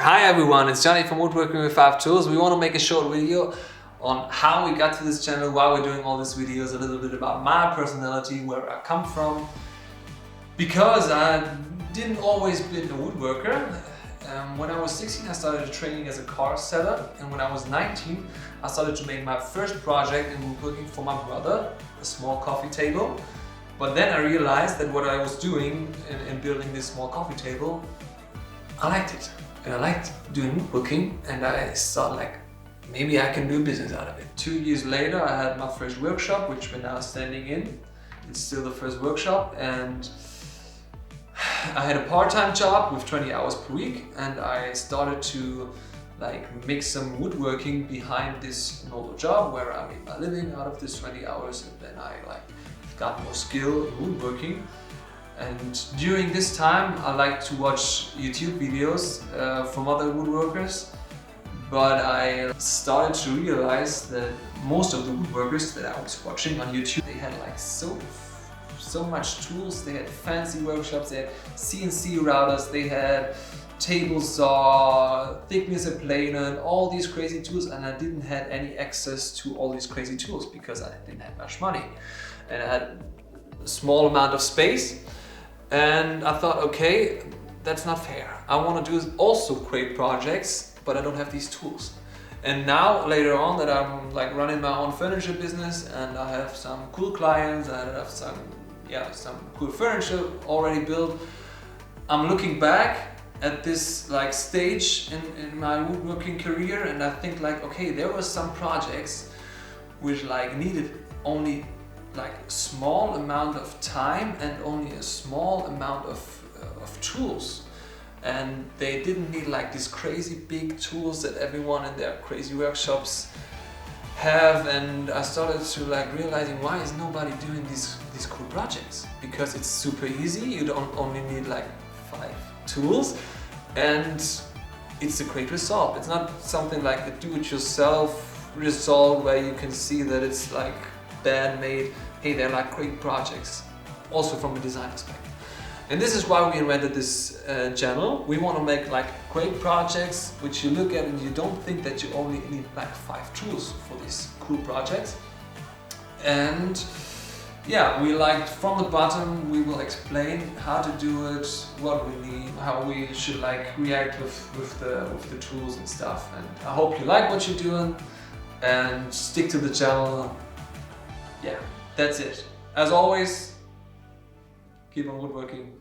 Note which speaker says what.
Speaker 1: Hi everyone, it's Jonny from Woodworking with 5 Tools. We want to make a short video on how we got to this channel, why we're doing all these videos, a little bit about my personality, where I come from. Because I didn't always been a woodworker. When I was 16 I started training as a car setter, and when I was 19 I started to make my first project in woodworking for my brother, a small coffee table. But then I realized that what I was doing in building this small coffee table, I liked it. And I liked doing woodworking, and I thought like, maybe I can do a business out of it. 2 years later I had my first workshop, which we're now standing in. It's still the first workshop, and I had a part-time job with 20 hours per week, and I started to like make some woodworking behind this normal job where I made my living out of this 20 hours, and then I like got more skill in woodworking. And during this time I like to watch YouTube videos from other woodworkers, but I started to realize that most of the woodworkers that I was watching on YouTube, they had like so much tools. They had fancy workshops, they had CNC routers, they had table saw, thickness planer, and all these crazy tools, and I didn't have any access to all these crazy tools because I didn't have much money and I had a small amount of space. And I thought, okay, that's not fair. I want to do also great projects, but I don't have these tools. And now, later on, that I'm like running my own furniture business and I have some cool clients, I have some cool furniture already built, I'm looking back at this like stage in my woodworking career, and I think like, okay, there were some projects which like needed only like a small amount of time and only a small amount of tools, and they didn't need like these crazy big tools that everyone in their crazy workshops have. And I started to like realizing, why is nobody doing these cool projects? Because it's super easy, you don't only need like 5 tools, and it's a great result. It's not something like a do-it-yourself result where you can see that it's like bad made. Hey, they're like great projects, also from a design perspective. And this is why we invented this channel. We want to make like great projects which you look at and you don't think that you only need like 5 tools for these cool projects. And yeah, we like from the bottom we will explain how to do it, what we need, how we should like react with the tools and stuff. And I hope you like what you're doing and stick to the channel. Yeah, that's it. As always, keep on woodworking.